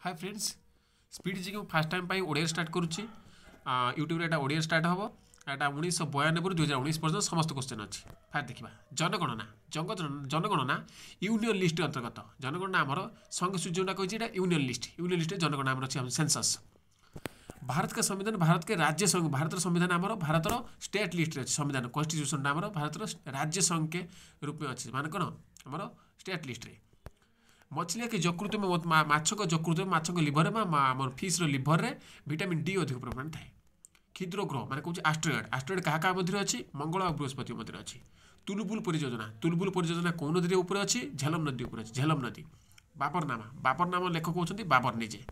हाय friends speed जी fast time Odia start करुच्ची YouTube एटा ओडिया स्टार्ट हम एटा 1992 2019 पर्यटन समस्त क्वेश्चन अच्छी फास्ट देखा जनगणना जनगणना यूनियन लिस्ट अंतर्गत जनगणना आमर संघ सूची जोटा कही यूनियन लिस्ट जनगणना आम अच्छी सेंसस भारत का संविधान भारत के राज्य संघ भारत संविधान आमर भारत स्टेट लिस्ट अच्छी संविधान कन्स्टिट्यूशन आमर भारत राज्य संघ के रूप में अच्छी माने कौन आमर स्टेट लिस्ट रे मछलिया के जकृत में माछ जकृत में माछ लिभर में फिश लिभर में विटामिन डी अधिक परिमाण थाए क्षुद्र ग्रह माने कहूँ आस्ट्रोइड क्या मध्य अच्छी मंगल और बृहस्पति मध्य अच्छी तुलबुल परियोजना कौन नदी उपर अच्छी झेलम नदी उपर अच्छी झेलम नदी बाबरनामा लेखक होती बाबर निजे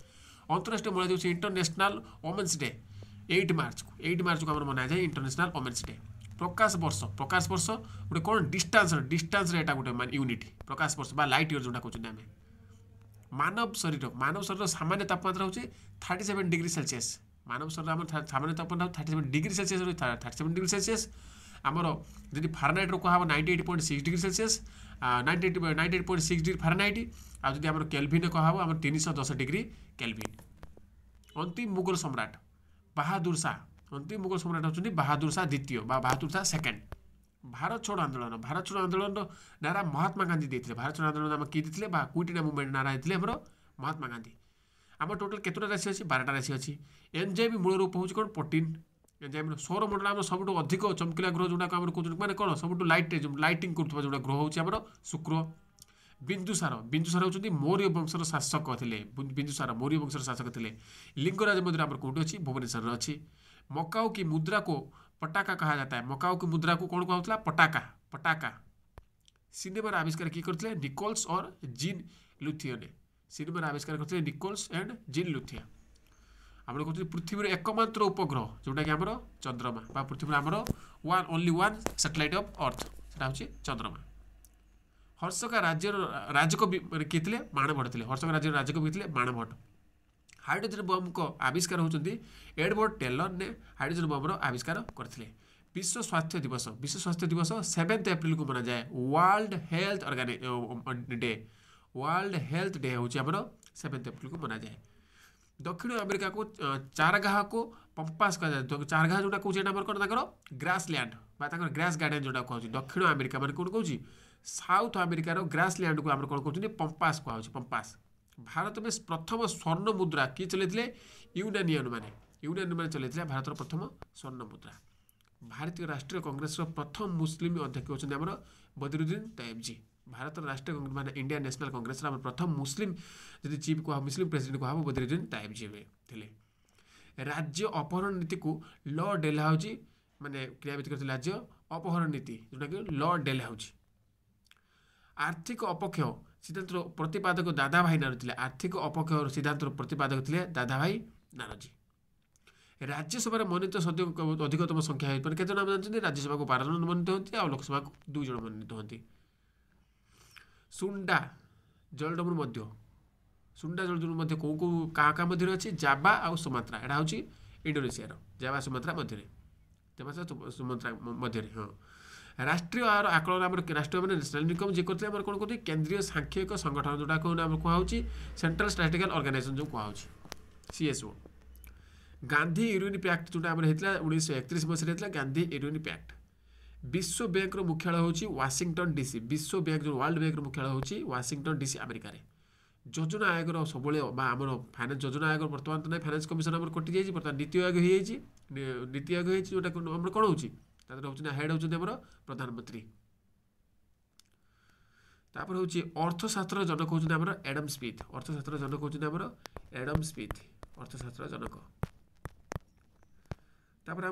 अंतरराष्ट्रीय महिला दिवस इंटरनेशनल वोमेन्स डे 8 मार्च को आम मना जाए इंटरनेशनल वोमेन्स डे प्रकाश वर्ष गोटे कौन डिस्टान्स एटा गोटे मान यूनिट प्रकाश वर्ष बा लाइट इयर जोटा कहते हैं मानव शरीर सामान्य तापमात्रा हूँ 37 डिग्री सेल्सियस मानव शरीर आम सामान्य तापमात्रा 37 डिग्री सेल्सियस 37 डिग्री सेल्सियस आमर जब फारेनहाइट कह 98.6 डिग्री सेल्सियस 98.6 डिग्री फारेनहाइट आदि आम केल्विन कह 310 डिग्री केल्विन अंतिम मुगल सम्राट बहादुर शाह अंतिम मुगल सम्राट होती बहादुर शाह द्वितीय बहादुर शाह सेकेंड भारत छोड़ो आंदोलन नारा महात्मा गांधी देते भारत छोड़ो आंदोलन आम किए क्विट मुवमेंट नारा देते महात्मा गांधी आम टोटाल केतोटा राशि अच्छी 12टा राशि अच्छी एंजाइम मूल रूप हूँ कौन प्रोटीन एंजाइम सौरमंडल आम सब अधिक चमकिला ग्रह जोटा आम कहते माने कौन सब लाइटिंग करुवा जो ग्रह हूँ शुक्र बिंदुसार होती मौर्य वंशर शासक थे बिंदुसार मौर्य वंशर शासक थे लिंगराज मंदिर आम कौटी अच्छी भुवनेश्वर अच्छी मकाऊ की मुद्रा को पटाका कहा जाता है मकाऊ की मुद्रा को कौन कहला पटाका सिनेमार आविष्कार किए करते निकोल्स और जीन लुथिया ने सिनेमार आविष्कार करते निकोल्स एंड जीन लुथिया आम कहते पृथ्वी एकमात्र उपग्रह जोटा कि आमर चंद्रमा पृथ्वी आमर only one satellite of earth सेटा हूँ चंद्रमा हर्षका राज्य राजकवि किए थे बाणभट्ट थे हर्षका राज्य राजकवि थे बाणभट्ट हाइड्रोजन बम को आविष्कार होती एडवर्ड टेलर ने हाइड्रोजन बम आविष्कार करते विश्व स्वास्थ्य दिवस 7 एप्रिल को मना जाए वर्ल्ड हेल्थ डे हूँ आम 7 एप्रिल को मना जाए दक्षिण अमेरिका को चारगाह को पंपास कहा जाए चारगाह जोटा कौन कौन ग्रासलैंड ग्रास गार्डन जोटा कहूँ दक्षिण अमेरिका मैंने कौन कहूँ साउथ अमेरिकार ग्रासलैंड को आम कौन कहते पंपास कहूँ पंपास भारत में प्रथम स्वर्ण मुद्रा किए चलते यूनानियन मैंने चलते भारत प्रथम स्वर्ण मुद्रा भारतीय राष्ट्रीय कांग्रेस प्रथम मुस्लिम अध्यक्ष होती आम बदरुद्दीन तैयब जी भारत राष्ट्रीय कांग्रेस माने इंडियन नेशनल कांग्रेस प्रथम मुस्लिम जब चीफ कह मुस्लिम प्रेसिडेंट कह बदरुद्दीन तैयब जी थे राज्य अपहरण नीति को लॉ डेलहाउजी माने क्रियान्वित करते राज्य अपहरण नीति जोटा कि लॉ डेलहाउजी आर्थिक अपक्ष सिद्धांत प्रतिपादक दादा भाई नारजी आर्थिक अपक्ष सिद्धांत प्रतिपादक थे दादा भाई नारजी राज्यसभा मनोनीत सदस्य अधिकतम संख्या केते नाम जानते राज्यसभा को 12 जन मनोनीत होती और लोकसभा को 2 जन मनोनीत होती सुंडा जलडमरू मध्य कौ क्या मध्य अच्छी जावा और सुमात्रा यहाँ हूँ इंडोनेशिया जावा सुमात्रा मध्य हाँ राष्ट्रीय आहार आकलन आम राष्ट्रीय मैंने नेशनल इनकम जी करते कौन कहते केंद्रीय सांख्यिक संगठन जोटा कौन आम कहुच्छी सेंट्रल स्ट्राटेजिकल ऑर्गेनाइजेशन जो कहुच्छी CSO गांधी यूरोन पैक्ट जोटा आम 1931 मसीह गांधी यूरोन पैक्ट विश्व बैंक मुख्यालय हूँ वाशिंगटन DC विश्व बैंक जो वर्ल्ड बैंक मुख्यालय हूँ वाशिंगटन DC अमेरिका योजना आयोग सब आम फाइनान्स योजना आयोग बर्तमान तो ना फाइनान्स कमिशन आम कटि जाइए बर्तमान नीति आयोग हो जोटा आम कौन हो हेड होती प्रधानमंत्री तापर हूँ अर्थशास्त्र जनक होती एडम स्मिथ अर्थशास्त्र जनक होती एडम स्मिथ अर्थशास्त्र जनक तापर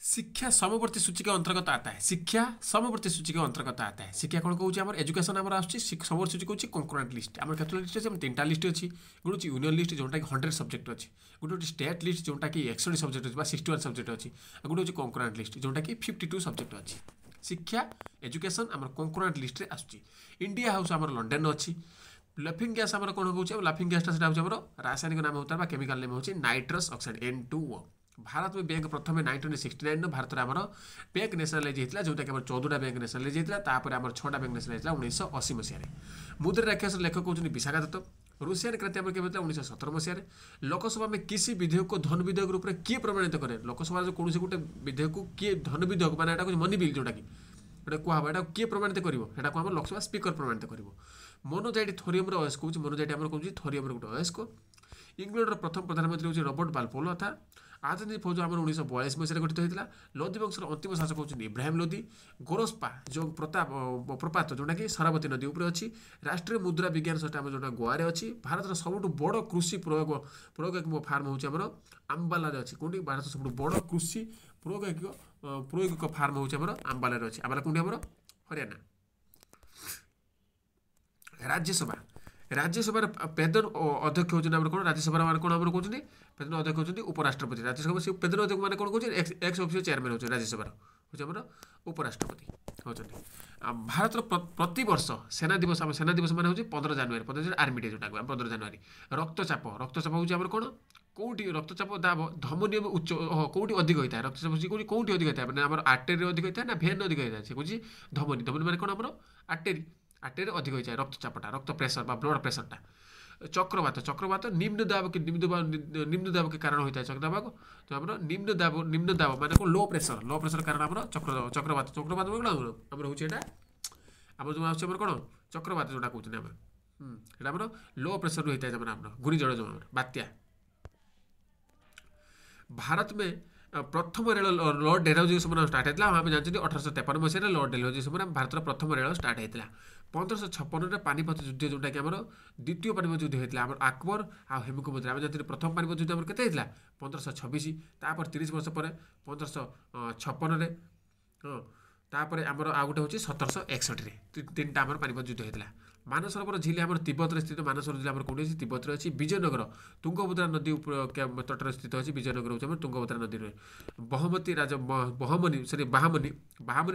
शिक्षा समवर्ती सूची के अंतर्गत आता है शिक्षा समवर्ती सूची के अंतर्गत आता है शिक्षा कौन कहूँ एजुकेशन आम समवर्ती सूची कहूँ कंकरेंट लिस्ट आम केतोटा लिस्ट अच्छी 3टा लिस्ट अच्छी गोटे यूनियन लिस्ट जोटा कि 100 सब्जेक्ट अच्छी गोटे स्टेट लिस्ट जोटा कि 61 सब्जेक्ट अच्छी 61 सब्जेक्ट अच्छी गोटे हूँ कंकरेंट लिस्ट जोटा कि 52 सब्जेक्ट अच्छी शिक्षा एजुकेशन आम कंकरेंट लिस्ट आसूँ इंडिया हाउस आम लंडन अच्छी लाफिंग गैस आम कौन हूँ लाफिंग गैसटा हूँ रासायनिक नाम होता है केमिकल नेम हूँ नाइट्रस ऑक्साइड N2O भारत में बैंक प्रथम 1969 भारत में आमर बैंक नेशनलाइज होता जोटा कि 14टा बैंक नेशनलाइज होता तापर आम 6टा बैंक नेशनलाइज होता 1980 मसीह मुद्रा राक्षस लेखक होती विशाखा दत्त रूसियान क्रांति आम केवल 1917 मसीह लोकसभा में किसी विधेयक को धन विधेयक रूप में किए प्रमाणित करे लोकसभा जो कौन गोटे विधेयक को किए धन विधेयक माने मनी बिल जोटा कि कहवा यहाँ किए प्रमाणित कर लोकसभा स्पीकर प्रमाणित कर मोनोजाइट थोरियम अयस्क हूँ मोनोजाइट आम कौन थोरियम गोटे अयस्क इंग्लैंड प्रथम प्रधानमंत्री हूँ रॉबर्ट बालपोलो था आधुनिक फौज आम 1942 मसीह गठित होता लोधी वंशर अंतिम शासक होती इब्राहिम लोधी गोरस्पा जो प्रपात जोटा कि शरावती नदी उपर अच्छी राष्ट्रीय मुद्रा विज्ञान संस्था आम जो गोवे अच्छी भारत सब बड़ कृषि प्रयोगिक फार्म हूँ आम्बाल अच्छी कौटी भारत सब बड़ कृषि प्रयोगिक फार्म हूँ आम्बाल अच्छी आम्बाला कौटी आम हरियाणा राज्यसभा प्रधान अध्यक्ष होती कौन राज्यसभा मान कौन कहते प्रधान अध्यक्ष होती उपराष्ट्रपति राज्यसभा से प्रधान अध्यक्ष मैंने कौन कौन एक्स ऑफिशियल चेयरमैन होती राज्यसभा हूँ उपराष्ट्रपति होती भारत प्रति वर्ष सेना दिवस आम सेना दिवस मान हूँ 15 जनवरी आर्मी डे जोटा 15 जनवरी रक्तचाप हूँ कौन कौटी रक्तचाप दाब धमनी उच्च कौटी अधिक होता है रक्तचाप कौटी अधिक होता है मैंने आम आर्टेरी अधिक होता है ना भेन अधिक होता है से कौन धमनी धमनी मैंने कौन आम आर्टेरी अधिक होता है रक्तचापटा रक्त प्रेसर ब्लड प्रेसरटा चक्रवात निम्न दाब के कारण होता है चक्रवात तो आम निम्न दाब माने को लो प्रेसर कारण आम चक्रवात कौन आम हूँ आम जो आम कौन चक्रवात जोटा कहते हैं आम लो प्रेसर होता है आम घूर्णिझड़ जो बात्या भारत में प्रथम रेल लॉर्ड डेलहौजी समय स्टार्ट होता है आम जानते 1853 मसीह लॉर्ड डेलहौजी समय भारत प्रथम रेल स्टार्ट होता 1556 पानीपत युद्ध जोटा कि आम द्वितीय पानीपत युद्ध होता है आकबर आ हेमकुंभ आम जानते प्रथम पानीपत युद्ध आम के 1526 तापर 30 वर्ष पर 1556 तापर आमर आ गोटे हूँ 1761 तीन आम पानीपत युद्ध होता मानसरोवर झील आम तिब्बत स्थित मानसरोवर झील आम कौन तिब्बत अच्छी विजयनगर तुंगभद्रा नदी तट स्थित अच्छी विजयनगर हूँ तुंगभद्रा नदी बहमती राजा बाहामनी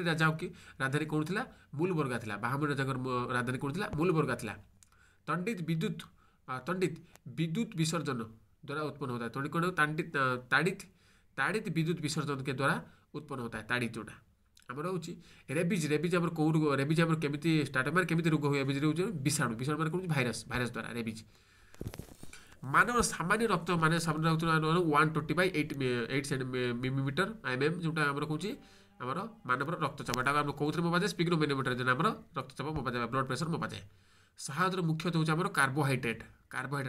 राजा की राजधानी कौन थी मूलबर्गा थी बाहामनी राजा राजधानी कौन थी मूलबर्गा थी तंडित विद्युत विसर्जन द्वारा उत्पन्न होता है तंडित कौन ताड़ित विद्युत विसर्जन के द्वारा उत्पन्न होता है ताड़ित जोटा आमर हूँ रेबिज आम कौ रेबिज आम केमी स्टार्ट मैंने केमी रोग हुए रेबिज हूँ विषाणु मैंने कौन भाइरस द्वारा रेबिज मानव सामान्य रक्त मान सामान्य रक्त 120/8 मिलीमीटर mm जोटा आम कौन आमर मानव रक्तचापटा आम कौन मपाए स्पिग्नोमेनोमीटर जो आम रक्तचाप मपाए ब्लड प्रेसर मपाए शहादर मुख्यतः हूँ आम कार्बोहाइड्रेट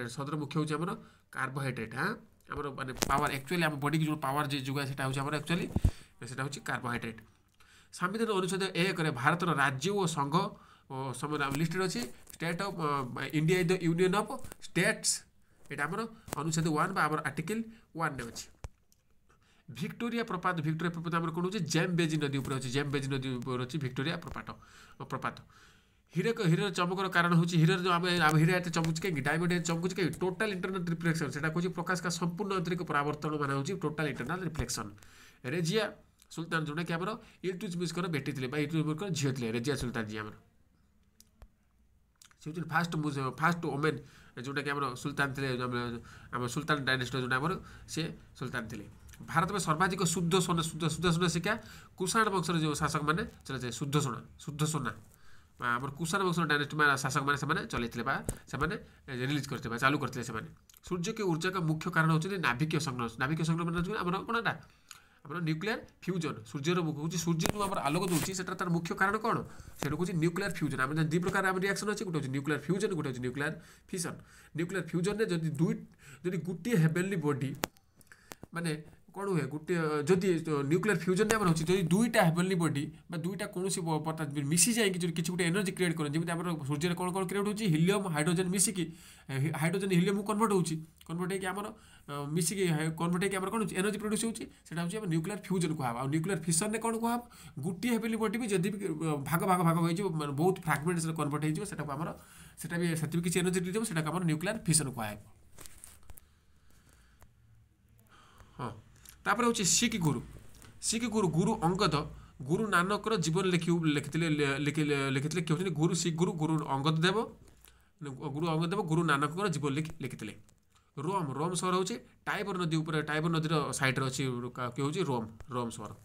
शहादर मुख्य हूँ आम कार्बोहाइड्रेट हाँ आम माने पावर एक्चुअली आम बॉडी की जो पावर जो सेटा हूँ एक्चुअली सेटा हूँ कार्बोहाइड्रेट संविधान अनुच्छेद 1 भारत राज्य और संघ समय लिस्टेड अच्छी state of India is the union of states ये आम अनुच्छेद 1 बा आर्टिकल 1 अच्छी विक्टोरिया प्रपात आम कौन हो जैम्बेजी नदी उपर अच्छी जैम्बेजी नदी उपर अच्छी विक्टोरिया प्रपात हीरा चमकर कारण हूँ हीरा जो आम हीरा एट चमकुच कहीं डायमंड चमकुच कहीं टोटाल इंटरनल रिफ्लेक्शन से कौन प्रकाश का संपूर्ण आंतरिक परावर्तन मान हूँ टोटाल इंटरनल रिफ्लेक्शन रेजिया सुल्तान जोटा कि आम इल्तुतमिश बेटी थे इल्तुतमिश झील थे रेजिया सुल्तान जी आम से फास्ट ओमेन जोटा कि आम सुल्तान थे आम सुल्तान डायनेस्टी जो आम से सुल्तान थे भारत में सर्वाधिक शुद्ध सोना शिक्षा कुषाण वंशर जो शासक मैंने चलते शुद्ध सोना आम कुषाण वंश डायनेस्टी में शासक मैंने चलते रिलीज करते चालू करते सूर्य की ऊर्जा का मुख्य कारण होती नाभिकीय संग्रह आम कौन आम न्यूक्लियर फ्यूजन सूर्यर हूँ सूर्य जो आम आलोक दूसरी से तार मुख्य कारण कौन से हूँ न्यूक्लियर फ्यूजन आम दु प्रकार आम रिएक्शन अच्छे गोटे न्यूक्लियर फ्यूजन गोटे न्यूक्लियर फिशन न्यूक्लियर फ्यूजन जब गोटे हेवेनली बॉडी माने कौन हुए गोटे जदि न्यूक्लियर फ्यूजन आम होती जब दुईटा हेवेनली बॉडी दुईटा कौन मिसी जाए किसी गोटे एनर्जी क्रिएट करें जमी आम सूर्य कौन कौन क्रिएट होती हिलियम हाइड्रोजन मिसिकी हाइड्रोजन हिलियम कन्वर्ट होती आमर मिसिकी कन्वर्ट होकर आम कौन एनर्जी प्रोड्यूस होती न्यूक्लियर फ्यूजन कहब न्यूक्लियर फिशन में कौन कहब गोटे हेवेनली बॉडी भी जब भाग भाग भाग हो बहुत फ्रागमेंट कन्वर्ट होता किसी एनर्जी दीजिए आम न्यूक्लियर फिशन कहब हाँ तापर हूँ सिख गुरु गुरु अंगद गुरु नानक जीवन लिखिते किए गुरु सिख गुरु अंगद देव गुरु नानक जीवन लिखिते रोम रोम सहर हूँ टाइबर नदी उपर टाइबर नदीर साइड्रे अच्छी किए हूँ रोम रोम सहर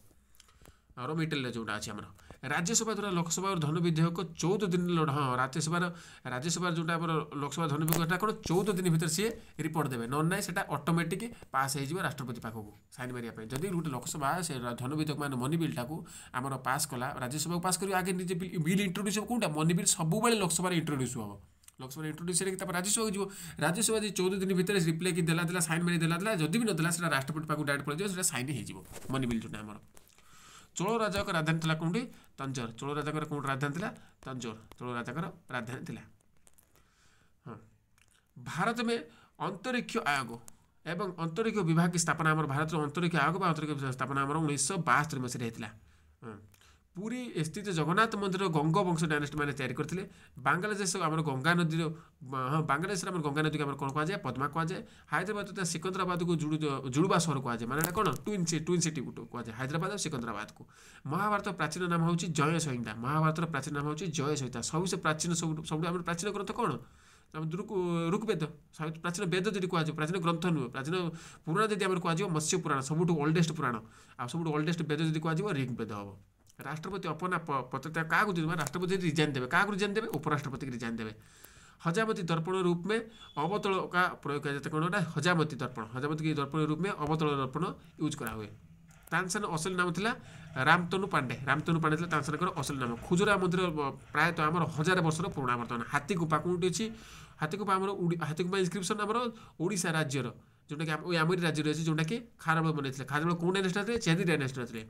रोम इटाली जोटा अच्छी आम राज्यसभा द्वारा लोकसभा धन विधेयक 14 दिन हाँ राज्यसभा जोटा लोकसभा धन विधेयक कौन 14 दिन भितर सी रिपोर्ट देवे न ना से ऑटोमेटिक पास हो राष्ट्रपति पाखक साइन मारे जदि गोटे लोकसभा से धन विधेयक मान मनी बिल टाक आम पास कला राज्यसभा पास कर आगे निजे बिल इंट्रोड्यूस हो कौटा मनी बिल सब लोकसभा इंट्रोड्यूस हम लोकसभा इंट्रोड्यूस राज्यसभा जो राज्यसभा 14 दिन भितर रिप्लाई की देला साइन मारी देला जदि भी नदेला से राष्ट्रपति पाक डायरेक्ट पड़े साइन हो मनी बिल जोटा आम चोल राजा राजधानी था कौटी तंजोर चोल राजा कौट राजधानी था तंजोर चोल राजा राजधानी थी हाँ भारत में अंतरिक्ष आयोग एवं अंतरिक्ष विभाग की स्थापना आम भारत अंतरिक्ष आयोग अंतरिक्ष स्थापना आम 1972 मसीह होता हाँ पुरी स्थित जगन्नाथ मंदिर गंग वंश डायनेस्टी मैंने तैयारी करते बांग्लादेश आम गंगा नदी हाँ बांग्लादेश आम गंगा नदी को कौन कहुए पद्मा कहुए हैदराबाद तथा सिकंदराबाद को जुड़वा सहर कहुए माने कौन ट्विन सिटी कहुए हैदराबाद और सिकंदराबाद को महाभारत प्राचीन नाम हूँ जय संहिता महाभारत प्राचीन नाम हूँ जय संहिता सबसे प्राचीन सब प्राचीन ग्रंथ कौन ऋग्वेद प्राचीन वेद जी कहुए प्राचीन ग्रंथ नुहे प्राचीन पुराण जी आम कहुए मत्स्य पुराण सब ओल्डेस्ट पुराण आ सब ओल्डेस्ट वेद जी कहुए ऋग्वेद हम राष्ट्रपति अपना पत्रता क्या राष्ट्रपति रिजाइन देवे क्या रिजाइन देवे उपराष्ट्रपति रिजाइन देवे हजामती दर्पण रूप में अवतल का प्रयोग किया जाता है कौन हजामती के दर्पण रूप में अवतल दर्पण यूज करा हुए तानसेन असल नाम था रामतनु पांडे था तानसेन असल नाम खुजरा मंदिर प्रायतः आम 1000 वर्षर पुराणा बर्तमान हाथीकुपा कौटी अच्छी हाथीकुपा आम हाथीकुपा इनस्क्रिप्शन आम ओडिशा राज्यर जोटा कि आमरी राज्य अच्छी जोटा कि खारबेल बनते खारबेल कौन डायनेस्टी चेदी डायनेस्टी थे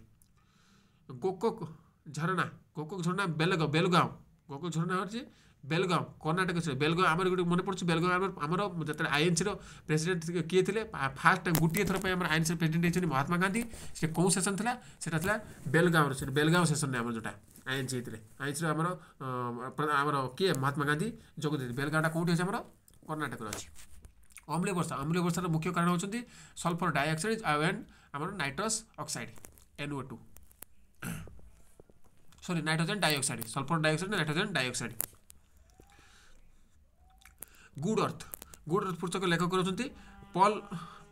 गोकोक झरना बेलगांव गोकोक झरना हूँ बेलगांव कर्णाटक से बेलगांव आम गोटे मन पड़े बेलगांव आमर जो आईएनसी प्रेसिडेंट किए थे फास्ट गोटे थर पर आईएनसी प्रेसिडेंट होती महात्मा गांधी से कौ सेसन था सेटा बेलगांव बेलगांव सेसन में आम जोटा आईएनसी होते आईएनसी आमर किए महात्मा गांधी जोग दे बेलगांव कौटी अच्छे आम कर्णाटक अच्छी अम्लीय वर्षार मुख्य कारण होती सल्फर डाइऑक्साइड एंड आम nitrous oxide NO2 sorry nitrogen dioxide sulphur dioxide nitrogen dioxide good earth पुस्तक लेखक होती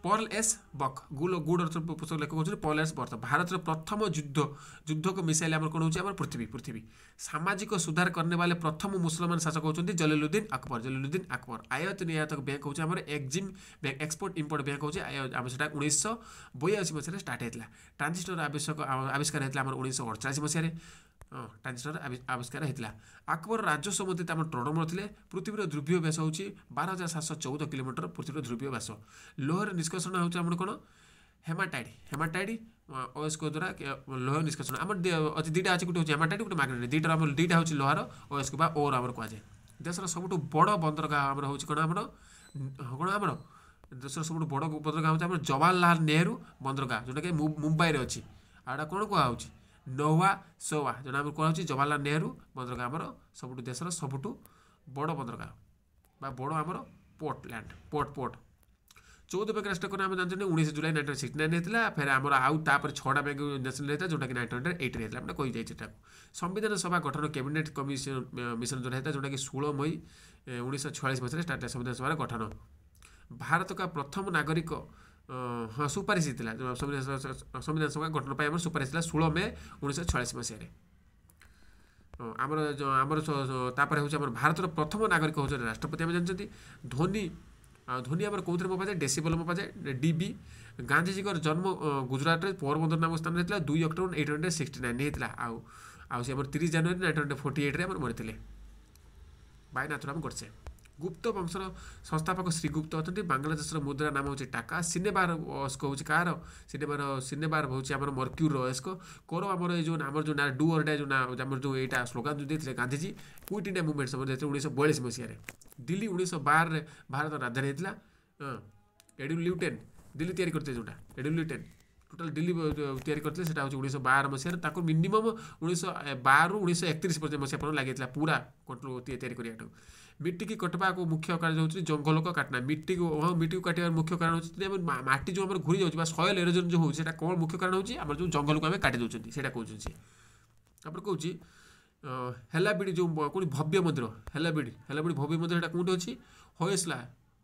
Paul S Buck good earth पुस्तक लेखक होती पॉल एस बक भारत प्रथम युद्ध को मिसाइल आम कौन हो पृथ्वी सामाजिक सुधार करने वाले प्रथम मुसलमान शासक होती जलीलुद्दीन अकबर आयात निर्यातक बैंक हूँ आम Exim bank export import bank हूँ आम से 1982 मसीह स्टार्ट होता ट्रांजिस्टर आविष्कार होता है 1948 मसीह ट्रांजिस्टर आविष्कार होता अकबर राजस्व मंत्री आम टोडरमल थे पृथ्वीर ध्रुवीय व्यास हूँ 12,714 किलोमीटर पृथ्वीर ध्रुवीय व्यास लोहर निष्कासन हूँ आम कौन हेमाटाइड ओएसको द्वारा लोह निष्कासन आम अच्छी दुटा अच्छी गोटे हूँ हेमाटाइड गोटे मैग्नेटाइड दुटा आम दुटा हूँ लोहार ओएसको बा ओर आम कहुए देशर सब बड़ बंदरगाह आम हूँ कौन आम देशर सब बड़ बंदरगाह हूँ जवाहरलाल नेहरू बंदरगाह जोटा कि मुंबई अच्छी आटा कौन कहूँ नौवा सोवा जो आम कौन जवाहरलाल नेहरू बंदरगाह आमर सब देशर सबुठ बड़ बंदरगाह बड़ आमर पोर्ट 14 बैंक राष्ट्र आम जानते 19 जुलाई 1969 होता फिर आम आउ तापर 6टा बैंक नेशनल होता जोटा कि 1908 होता मैंने कही जाइए संविधान सभा गठन कैबिनेट कमिशन मिशन जो होता जोटा कि 16 मई 1946 मसीह स्टार्ट संविधान सभा गठन भारत का प्रथम नागरिक हाँ सुपारिश होता संविधान सभा गठन पर सुपारिश 16 मई 1946 मसीह आमर हूँ भारत प्रथम नागरिक हूँ राष्ट्रपति आम जानते धोनी आम कौन मपाए डेसीबल मपाए DB गांधीजी जन्म गुजरात पोरबंदर नाम स्थान होता 2 अक्टोबर 1869 होता आम 30 जनवरी 1948 आम मरी बाय नाथुराम गोडसे गुप्त वंशर संस्थापक श्रीगुप्त अच्छा बांग्लादेश मुद्रा नाम हूँ टाका सिनेबार ओएस्को हूँ कार सिनेबार हूँ आम मर्क्यूर ओएस्को कोर आमर जो आमर जो डू और डे जो आम जो यहाँ स्लोगान जो देते गांधीजी क्विट इंडिया मुवमेंट समय 1942 मसीह दिल्ली 1912 भारत राजधानी होता एडुल्यूटेन दिल्ली तैयारी करते जोटा एडुल्यूटेन टोटाल दिल्ली तैयारी करते हूँ 1912 मसीह मिनिमम 1912 ରୁ 1931 पर्यटन मसीहा पर लगी पूरा कंट्रोल तैयारी करा मिट्टी की कटवा को मुख्य कारण होती जंगल को काटना मिट्टी को काटार मुख्य कारण होती माटी जो घूरी जाऊँगी सॉइल एरोजन जो होती है कौन मुख्य कारण होती है जो जंगल को आम काटी दूसरी से कहूँ कहूँ हेलाबिडी जो कौन भव्य मंदिर हेलाबिडी भव्य मंदिर कौटी अच्छी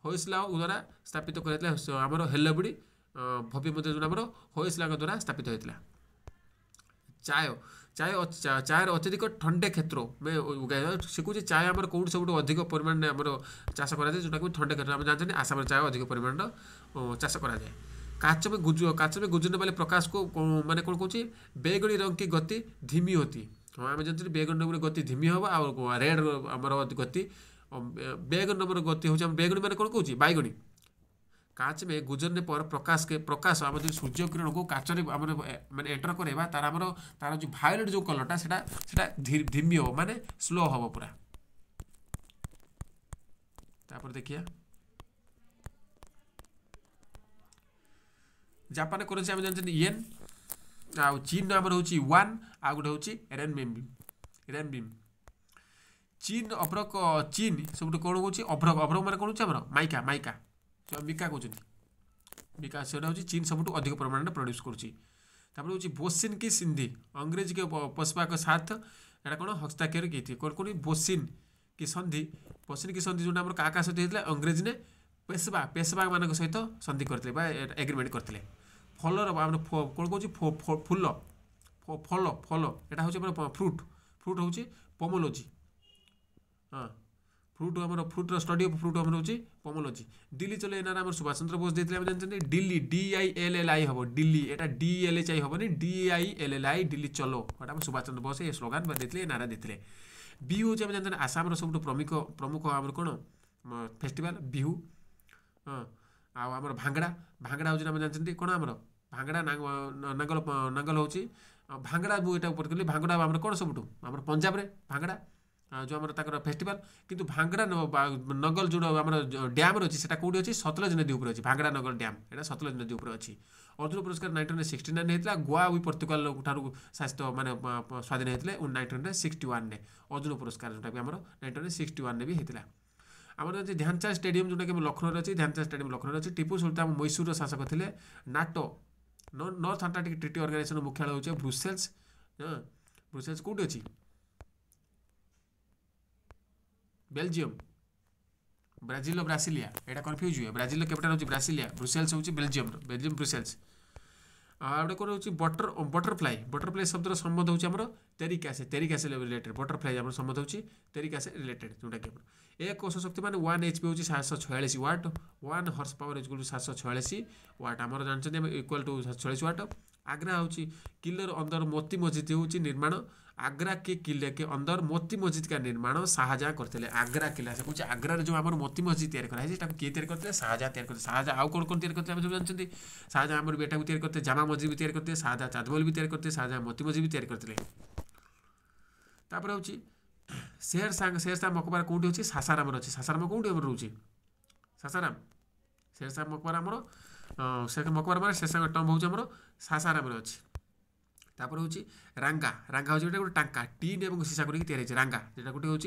होयसला द्वारा स्थापित कराइला आमर हेल्लबुडी भव्य मंदिर जो आमर होयसला द्वारा स्थापित होता। चाय चाय चायर अत्यधिक ठंडे क्षेत्र में उगाए शिखुचे चाय आम कौट सब अधिक परिमाण में आम चाष कराए जोटा कि ठंडे क्षेत्र में जानते आसाम चाय अधिक परिमाण चाष कराए। काच में गुजरने वाले प्रकाश को माने कौन कौन बैगनी रंग की गति धीमी होती। हाँ आम जानते बैगनी रंग गति धीमी हम आ रेड आमर गति बैगनी नंबर गति हूँ बैगनी मैंने कौन कौन बैगनी। काच में गुजरने पर प्रकाश आम जो सूर्य किरण को काच माने एंटर करवा तार जो भायोलेट जो कलरटा सेटा धीमी हो माने स्लो हम पूरा। तापर देखिए जापान करेंसी आम जानते येन आ चीन आम हूँ युआन आ गोटे हूँ रेनबिम। चीन अभ्रक चीन सब कौन हूँ अभ्रक अभ्रक माने कौन हूँ माइका माइका मिका कहते मिका से चीन सब अधिक परिमाण में प्रोड्यूस करुँच। बोसिन की सिंधी अंग्रेजी के पशुपा के साथ यहाँ कौन हस्ताक्षर की कौन कौन बोसिन की संधि जो क्या सहित होता है अंग्रेजी ने पेशवा मान सहित संधि करते एग्रीमेंट करते। फलर कौन कौन फूल फल फल यहाँ हूँ फ्रूट हूँ पोमोलोजी। हाँ फ्रूट आम फ्रूटर स्टडी ऑफ फ्रूट आम हूँ पोमोलोजी। दिल्ली चलो एनार आम सुभाष चंद्र बोस देते जानते दिल्ली DILLI हम दिल्ली यहाँ DLHI हेनी DILLI दिल्ली चलो आम सुभाष चंद्र बोस ये स्लोगान देते नारा देते। बिहू हूँ जानते आसाम सब प्रमुख आम कौन फेस्टिवल बिहू। हाँ आमर भांगड़ा भांगड़ा हूँ आम जानते कौन आमर भांगड़ा नांगल नांगल हूँ भांगड़ा मुझे पढ़ी भांगड़ा आम कौन सब आम पंजाब रे भांगड़ा जो आम फेस्टिवल किंतु भांगड़ा नगल जो आम डैम अच्छी से कौटी अच्छी सतलज नदी उपर अच्छी भांगड़ा नगल डैम यहाँ सतलज नदी उपर अच्छी। अर्जुन पुरस्कार 1969 होता गोवा भी पर्तुगाल ठार शासित माने स्वाधीन होते 1961 ने अर्जुन पुरस्कार जोटा भी आम 1961 भी होता। आम ध्यानचंद स्टेडियम जोटा कि लखनऊ अच्छी ध्यानचंद स्टेडियम लखनऊ अच्छी। टीपू सुल्तान मैसूर शासक थे। NATO North Atlantic Treaty Organization मुख्यालय होचे ब्रुसेल्स। ब्रुसेल्स कौटी अच्छी बेल्जियम ब्राजिल ब्रासिलिया यहाँ कन्फ्यूज हुए ब्राजिल कैपिटल हूँ ब्रासिलिया ब्रुसेल्स हूँ बेल्जियम ब्रुसेल्स। आउटे कौन हूँ बटरफ्लाई शब्द संबंध हूँ आम तेरिकासे रिलेटेड बटरफ्लाई आम संबंध हूँ तेरिकासे रिलेटेड जोटा कि एक कोश शक्ति मान 1 HP हूँ 746 वाट 1 हॉर्स पावर इक्वल टू 746 वाट आम जानते इक्वल टू 746 वाट। आग्रा हूँ किले अंदर मोती मस्जिद हूँ निर्माण आग्रा के किले के अंदर मोती मस्जिद का निर्माण शाहजहां करते। आग्रा किला से कुछ आग्रा जो आम मोती मस्जिद तैयार कराई किए तैयार करते शाहजहां तैयार करते। शाहजहां आउ कौन कौन तैयार करते सब जानते शाहजहां आम बेटा भी तैयार करते जामा मस्जिद भी तैयार करते शाहजहां ताजमहल भी तैयार करते शाहजहां मोती मस्जिद भी तैयार करते। तापर हूँ शेरशाह मकबरा कौटी अच्छी सासाराम अच्छी सासाराम कौटी आम रोचे सासाराम शेरशाह मकबरा आमर से मकबरा मारे शेरशाह टम्ब हूँ आमर सासाराम अच्छी। तापर हूँ रांगा रांगा हूँ गोटे टांका टीन और सीसा को तैयार रांगा जो गोटे हूँ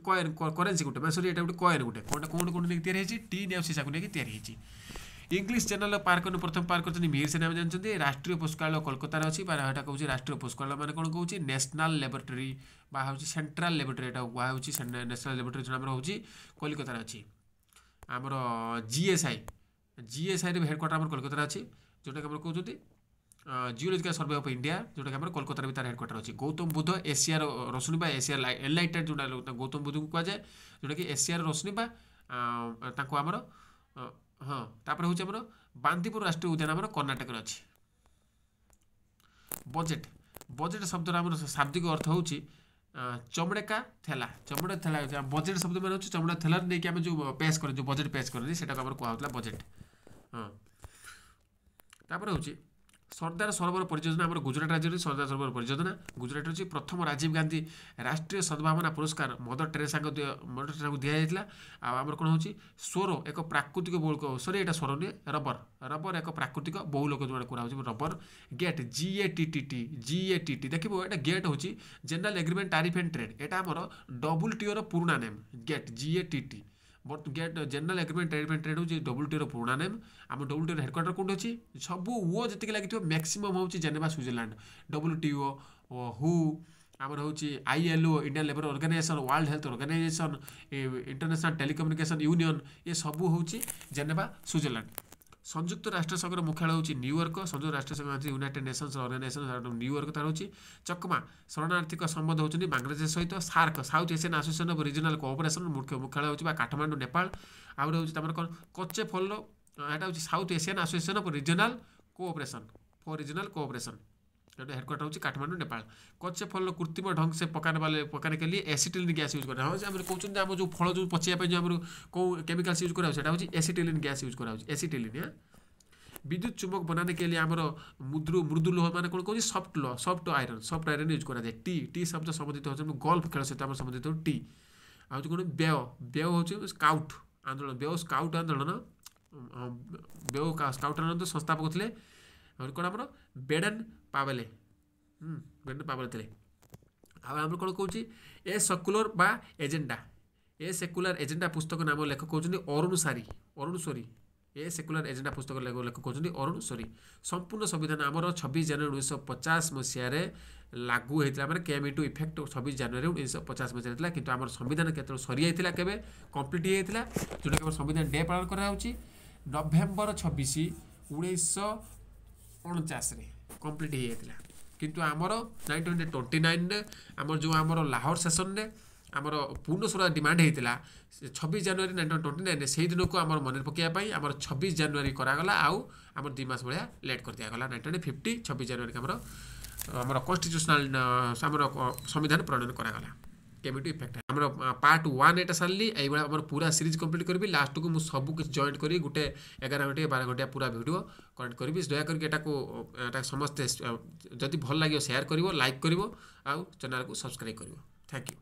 कॉइन करेन्सी गोटे सॉरी ये गोटे कॉइन गोटे कौन कौन कौन तैयार टीन और सीसा को लेकिन तैयार। इंग्लिश चैनल पार्क प्रथम पार्क करते मीर सेना जानते राष्ट्रीय पुस्तकालय कोलकाता अच्छी यहाँ कहूँ राष्ट्रीय पुस्तकालय मैंने कौन कहूँ नेशनल लैबोरेटरी हूँ सेंट्रल लैबोरेटरी यहाँ हूँ नेशनल लैबोरेटरी जो आम हूँ कोलकाता अच्छी। आमर GSI हेडक्वार्टर आम कोलकाता अच्छी जोटा कि कहते जियोलॉजिकल सर्वे ऑफ इंडिया जोटा कि कोलकाता भी तार हेडक्वार्टर अच्छी। गौतम बुद्ध एशियार रोशनी बा एशियार एनलाइटेड जोटा गौतम बुद्ध को कहुए जोटा कि एशियार रोशनी बा आमर हाँ तापर हूँ आमर बांदीपुर राष्ट्रीय उद्यान आमर कर्णाटक अच्छी। बजेट बजेट शब्द आम शाब्दिक अर्थ हूँ चमड़ेका थेला बजेट शब्द मैंने चमड़ा थेला नहीं आम जो पेश कर जो बजेट पेश करनी से कहला बजेट। हाँ तापर हूँ सरदार सरोवर परियोजना आम गुजरात राज्य सरदार सरोवर परियोजना गुजरात अच्छी। प्रथम राजीव गांधी राष्ट्रीय सद्भावना पुरस्कार मदर टेरेसा को दिया आमर कौन हूँ स्वरो एक प्राकृतिक बहुल सॉरी यहाँ स्वर नुहे रबर एक प्राकृतिक बहुलोक जो करा रबर। गेट GATT देखो ये गेट हूँ general agreement tariff and trade यहाँ आमर WTO पुराना name GATT GATT GATT general agreement tariff and trade हूँ WTO पुराना नेम। आम WTO हेडक्वार्टर कौन अच्छी सब वो जी लगे मैक्सिमम हूँ जेनेवा स्विट्जरलैंड WTO हु आमर हूँ ILO Indian labour organization world health organization international telecommunication union ये सबू हूँ जेनेवा स्विट्जरलैंड। संयुक्त राष्ट्र संघर मुख्यालय हूँ न्यूयॉर्क। संयुक्त राष्ट्र संघ यूनाइटेड नेशंस ऑर्गेनाइजेशन न्यूयॉर्क तार हूँ। चकमा शरणार्थिक संबंध होती बांग्लादेश सहित। SAARC South Asian Association of Regional Cooperation मुख्यालय हूँ काठमांडू नेपाल। आउट हूँ तुम कौन कच्चे फल यहाँ हूँ south Asian Association of Regional cooperation for regional cooperation headquarter हूँ काठमांडू नेपाल। कच्चे फल कृत्रिम ढंग से पकाने के लिए एसिटिलीन गैस यूज करा कहते हैं जो फल जो पचाइबा जो कौ केमिकल्स यूज करा एसिटिलीन गैस यूज करा एसिटिलीन। विद्युत चुम्बक बनाने के लिए आमर मृदु लोह मान कौन कौन सॉफ्ट आयरन यूज करा टी टी शब्द संबंधित हो गोल्फ खेल सहित संबंधित हो टी। आ कौन व्यय हूँ स्काउट आंदोलन व्यय स्काउट आंदोलन व्यय स्काउट आंदोलन संस्थापक थे और कौन आम बेडन पावेले थे। आम कौन कौन ए सेक्युलर बा एजेंडा ए सेक्युलर एजेंडा पुस्तक नाम लेखक कहते अरुण सोरी ए सेक्युलर एजेंडा पुस्तक लेखक कहते अरुण सोरी। संपूर्ण संविधान आमर 26 जनवरी 1950 मसीह लागू होता है केम इनटू इफेक्ट 26 जनवरी 1950 मसीह होता कि आम संविधान केत सरी जाता के कम्प्लीट होता जोटा कि संविधान डे पालन कराऊँच नवेम्बर 26 1949 कम्प्लीट होता किंतु आमर 1929 आमर जो आमर लाहौर सेसन रे आमर पूर्ण स्वरा डिमांड होता 26 जनवरी 1929 से दिन को आमर मन पकाइवाई आमर 26 जनवरी करागला आउ आमर 2 मास भाया लेट कर दिगला 1950 26 जनवरी के आमर कन्स्टिट्यूशनल आमर संविधान प्रणयन करागला केमिटी इफेक्ट आमर पार्ट 1 एटा सारी ये पूरा सीरीज कंप्लीट करी लास्ट को मुझे सब कुछ जॉइन करी गोटे 11 घंटे 12 घंटा पूरा वीडियो कनेक्ट करी दयाक समस्ते जदि भल लगे शेयर कर लाइक कर चैनल को सब्सक्राइब कर। Thank you.